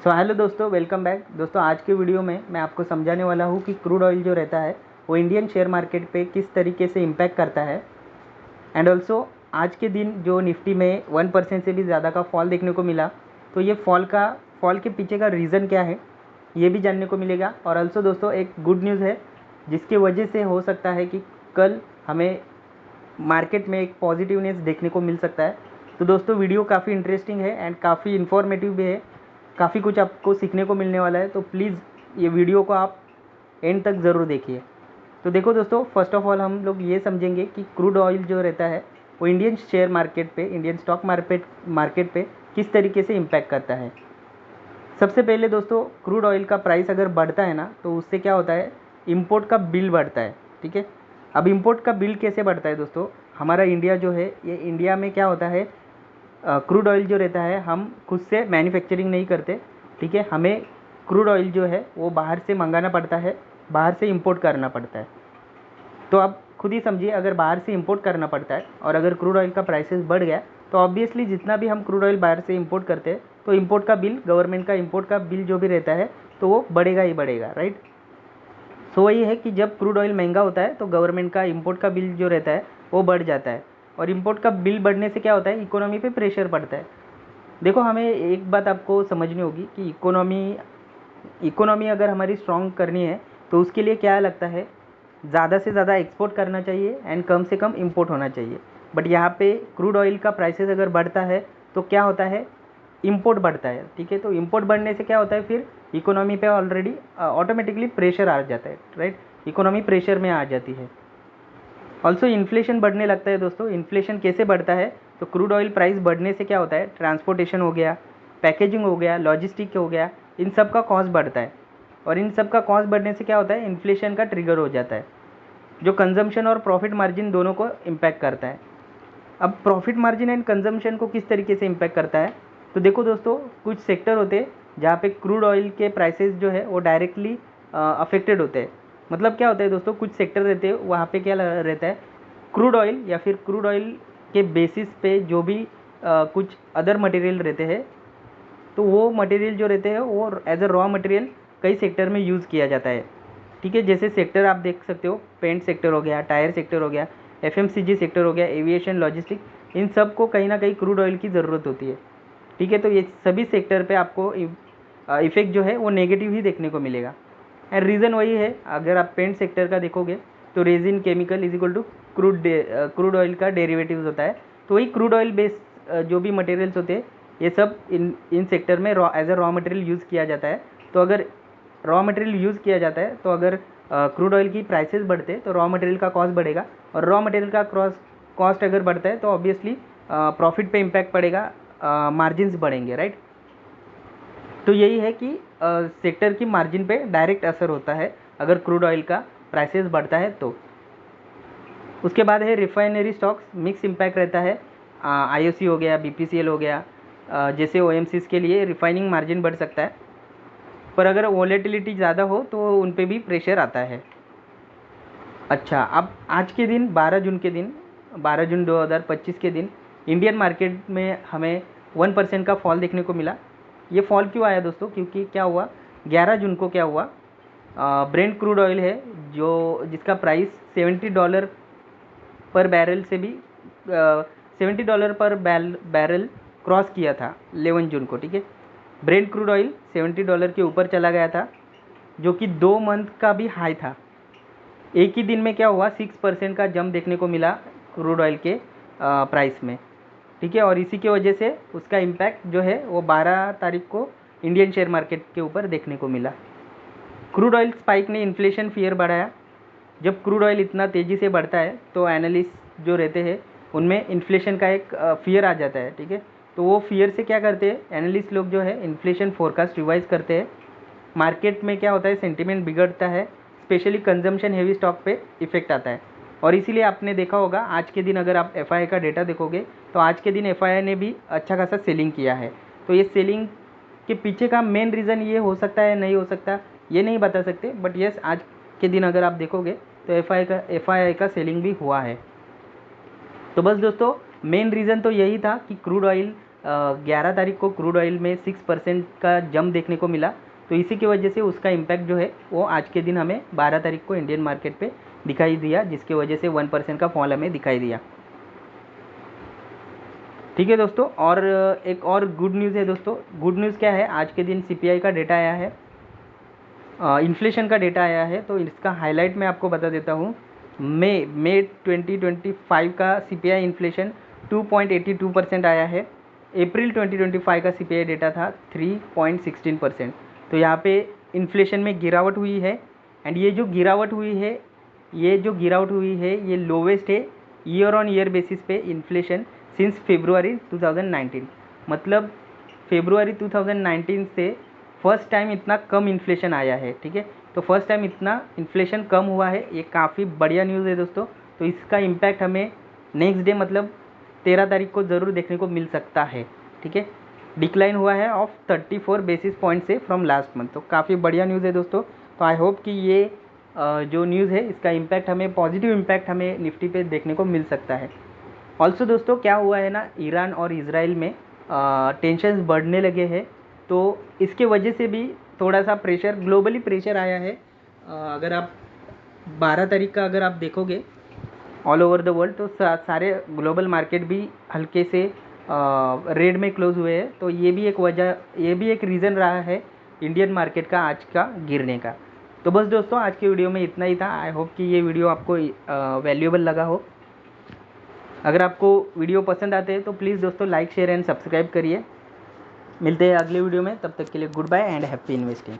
Hello दोस्तों, welcome back. दोस्तों आज के वीडियो में मैं आपको समझाने वाला हूँ कि क्रूड ऑयल जो रहता है वो इंडियन शेयर मार्केट पे किस तरीके से इम्पैक्ट करता है। एंड ऑल्सो आज के दिन जो निफ्टी में 1% से भी ज़्यादा का फॉल देखने को मिला, तो ये फॉल के पीछे का रीज़न क्या है ये भी जानने को मिलेगा। और ऑल्सो दोस्तों एक गुड न्यूज़ है जिसकी वजह से हो सकता है कि कल हमें मार्केट में एक पॉजिटिवनेस देखने को मिल सकता है। तो दोस्तों वीडियो काफ़ी इंटरेस्टिंग है एंड काफ़ी इन्फॉर्मेटिव भी है, काफ़ी कुछ आपको सीखने को मिलने वाला है। तो प्लीज़ ये वीडियो को आप एंड तक ज़रूर देखिए। तो देखो दोस्तों, फर्स्ट ऑफ ऑल हम लोग ये समझेंगे कि क्रूड ऑयल जो रहता है वो इंडियन शेयर मार्केट पे, इंडियन स्टॉक मार्केट पे किस तरीके से इम्पैक्ट करता है। सबसे पहले दोस्तों, क्रूड ऑयल का प्राइस अगर बढ़ता है ना, तो उससे क्या होता है, इम्पोर्ट का बिल बढ़ता है। ठीक है, अब इम्पोर्ट का बिल कैसे बढ़ता है दोस्तों, हमारा इंडिया जो है, ये इंडिया में क्या होता है, क्रूड ऑयल जो रहता है हम खुद से मैन्युफैक्चरिंग नहीं करते। ठीक है, हमें क्रूड ऑयल जो है वो बाहर से मंगाना पड़ता है, बाहर से इंपोर्ट करना पड़ता है। तो आप खुद ही समझिए, अगर बाहर से इंपोर्ट करना पड़ता है और अगर क्रूड ऑयल का प्राइसेस बढ़ गया तो ऑब्वियसली जितना भी हम क्रूड ऑयल बाहर से इंपोर्ट करते हैं तो इंपोर्ट का बिल, गवर्नमेंट का इंपोर्ट का बिल जो भी रहता है तो वो बढ़ेगा ही बढ़ेगा, राइट। सो वही है कि जब क्रूड ऑयल महंगा होता है तो गवर्नमेंट का इंपोर्ट का बिल जो रहता है वो बढ़ जाता है। और इंपोर्ट का बिल बढ़ने से क्या होता है, इकोनॉमी पे प्रेशर पड़ता है। देखो, हमें एक बात आपको समझनी होगी कि इकोनॉमी अगर हमारी स्ट्रॉन्ग करनी है तो उसके लिए क्या लगता है, ज़्यादा से ज़्यादा एक्सपोर्ट करना चाहिए एंड कम से कम इंपोर्ट होना चाहिए। बट यहाँ पे क्रूड ऑयल का प्राइसेस अगर बढ़ता है तो क्या होता है, इंपोर्ट बढ़ता है। ठीक है, तो इंपोर्ट बढ़ने से क्या होता है, फिर इकोनॉमी पे ऑलरेडी ऑटोमेटिकली प्रेशर आ जाता है, राइट। इकोनॉमी प्रेशर में आ जाती है। ऑल्सो इन्फ्लेशन बढ़ने लगता है दोस्तों। इन्फ्लेशन कैसे बढ़ता है, तो क्रूड ऑयल प्राइस बढ़ने से क्या होता है, ट्रांसपोर्टेशन हो गया, पैकेजिंग हो गया, लॉजिस्टिक हो गया, इन सब का कॉस्ट बढ़ता है। और इन सब का कॉस्ट बढ़ने से क्या होता है, इन्फ्लेशन का ट्रिगर हो जाता है, जो कंजम्पशन और प्रॉफिट मार्जिन दोनों को इम्पैक्ट करता है। अब प्रॉफिट मार्जिन एंड कंजम्पशन को किस तरीके से इम्पैक्ट करता है, तो देखो दोस्तों, कुछ सेक्टर होते हैं जहाँ पे क्रूड ऑयल के प्राइसेस जो है वो डायरेक्टली अफेक्टेड होते हैं। मतलब क्या होता है दोस्तों, कुछ सेक्टर रहते हैं वहाँ पे क्या रहता है, क्रूड ऑयल या फिर क्रूड ऑयल के बेसिस पे जो भी कुछ अदर मटेरियल रहते हैं, तो वो मटेरियल जो रहते हैं वो एज अ रॉ मटेरियल कई सेक्टर में यूज़ किया जाता है। ठीक है, जैसे सेक्टर आप देख सकते हो, पेंट सेक्टर हो गया, टायर सेक्टर हो गया, एफएमसीजी सेक्टर हो गया, एविएशन, लॉजिस्टिक, इन सब को कहीं ना कहीं क्रूड ऑयल की ज़रूरत होती है। ठीक है, तो ये सभी सेक्टर पे आपको इफेक्ट जो है वो नेगेटिव ही देखने को मिलेगा। एंड रीज़न वही है, अगर आप पेंट सेक्टर का देखोगे तो resin chemical is equal to crude oil का डेरिवेटिव्स होता है। तो वही क्रूड ऑयल बेस्ड जो भी मटेरियल्स होते हैं ये सब इन सेक्टर में as a raw material use किया जाता है। तो अगर रॉ मटेरियल यूज़ किया जाता है तो अगर क्रूड ऑयल की प्राइसेस बढ़ते तो रॉ मटेरियल का कॉस्ट बढ़ेगा, और रॉ मटेरियल का कॉस्ट अगर बढ़ता है तो ऑब्वियसली प्रॉफिट पे इम्पैक्ट पड़ेगा, मार्जिन्स बढ़ेंगे, राइट। तो यही है कि सेक्टर की मार्जिन पे डायरेक्ट असर होता है अगर क्रूड ऑयल का प्राइसेस बढ़ता है तो। उसके बाद है रिफाइनरी स्टॉक्स, मिक्स इम्पैक्ट रहता है। आईओसी हो गया, बीपीसीएल हो गया, जैसे ओएमसीज के लिए रिफाइनिंग मार्जिन बढ़ सकता है, पर अगर वॉलेटिलिटी ज़्यादा हो तो उन पे भी प्रेशर आता है। अच्छा, अब आज के दिन 12 जून 2025 के दिन इंडियन मार्केट में हमें 1% का फॉल देखने को मिला। ये फॉल क्यों आया दोस्तों, क्योंकि क्या हुआ, 11 जून को क्या हुआ, ब्रेंट क्रूड ऑयल है जो जिसका प्राइस $70 पर बैरल से भी $70 पर बैरल क्रॉस किया था 11 जून को। ठीक है, ब्रेंट क्रूड ऑयल $70 के ऊपर चला गया था, जो कि 2 मंथ का भी हाई था। एक ही दिन में क्या हुआ, 6% का जंप देखने को मिला क्रूड ऑयल के प्राइस में। ठीक है, और इसी की वजह से उसका इम्पैक्ट जो है वो 12 तारीख को इंडियन शेयर मार्केट के ऊपर देखने को मिला। क्रूड ऑयल स्पाइक ने इन्फ्लेशन फियर बढ़ाया। जब क्रूड ऑयल इतना तेज़ी से बढ़ता है तो एनालिस्ट जो रहते हैं उनमें इन्फ्लेशन का एक फियर आ जाता है। ठीक है, तो वो फियर से क्या करते हैं, एनालिस्ट लोग जो है इन्फ्लेशन फोरकास्ट रिवाइज करते हैं। मार्केट में क्या होता है, सेंटिमेंट बिगड़ता है, स्पेशली कंजम्पशन हेवी स्टॉक पे इफेक्ट आता है। और इसीलिए आपने देखा होगा आज के दिन अगर आप एफआईआई का डेटा देखोगे तो आज के दिन एफआईआई ने भी अच्छा खासा सेलिंग किया है। तो ये सेलिंग के पीछे का मेन रीज़न ये हो सकता है, नहीं हो सकता, ये नहीं बता सकते, बट यस आज के दिन अगर आप देखोगे तो एफआईआई का सेलिंग भी हुआ है। तो बस दोस्तों, मेन रीज़न तो यही था कि क्रूड ऑयल 11 तारीख को क्रूड ऑयल में 6% का जंप देखने को मिला, तो इसी की वजह से उसका इम्पैक्ट जो है वो आज के दिन हमें 12 तारीख को इंडियन मार्केट पे दिखाई दिया, जिसकी वजह से 1% का फॉल हमें दिखाई दिया। ठीक है दोस्तों, और एक और गुड न्यूज़ है दोस्तों। गुड न्यूज़ क्या है, आज के दिन CPI का डेटा आया है, इन्फ्लेशन का डेटा आया है, तो इसका हाईलाइट मैं आपको बता देता हूँ। मई 2025 का CPI इन्फ्लेशन 2.82% आया है। अप्रैल 2025 का CPI डेटा था 3.16%। तो यहाँ पे इन्फ्लेशन में गिरावट हुई है, एंड ये जो गिरावट हुई है ये लोवेस्ट है ईयर ऑन ईयर बेसिस पे इन्फ्लेशन सिंस फरवरी 2019। मतलब फरवरी 2019 से फर्स्ट टाइम इतना कम इन्फ्लेशन आया है। ठीक है, तो फर्स्ट टाइम इतना इन्फ्लेशन कम हुआ है, ये काफ़ी बढ़िया न्यूज़ है दोस्तों। तो इसका इम्पैक्ट हमें नेक्स्ट डे मतलब 13 तारीख को ज़रूर देखने को मिल सकता है। ठीक है, डिक्लाइन हुआ है ऑफ 34 बेसिस पॉइंट से फ्रॉम लास्ट मंथ, तो काफ़ी बढ़िया न्यूज़ है दोस्तों। तो आई होप कि ये जो न्यूज़ है इसका इम्पैक्ट हमें, पॉजिटिव इम्पैक्ट हमें निफ्टी पे देखने को मिल सकता है। ऑल्सो दोस्तों क्या हुआ है ना, ईरान और इजराइल में टेंशन्स बढ़ने लगे हैं, तो इसके वजह से भी थोड़ा सा प्रेशर, ग्लोबली प्रेशर आया है। अगर आप 12 तारीख का अगर आप देखोगे ऑल ओवर द वर्ल्ड, तो सारे ग्लोबल मार्केट भी हल्के से रेड में क्लोज हुए हैं। तो ये भी एक वजह, ये भी एक रीज़न रहा है इंडियन मार्केट का आज का गिरने का। तो बस दोस्तों आज की वीडियो में इतना ही था। आई होप कि ये वीडियो आपको वैल्यूएबल लगा हो। अगर आपको वीडियो पसंद आते हैं तो प्लीज़ दोस्तों लाइक, शेयर एंड सब्सक्राइब करिए। मिलते हैं अगले वीडियो में, तब तक के लिए goodbye and happy investing.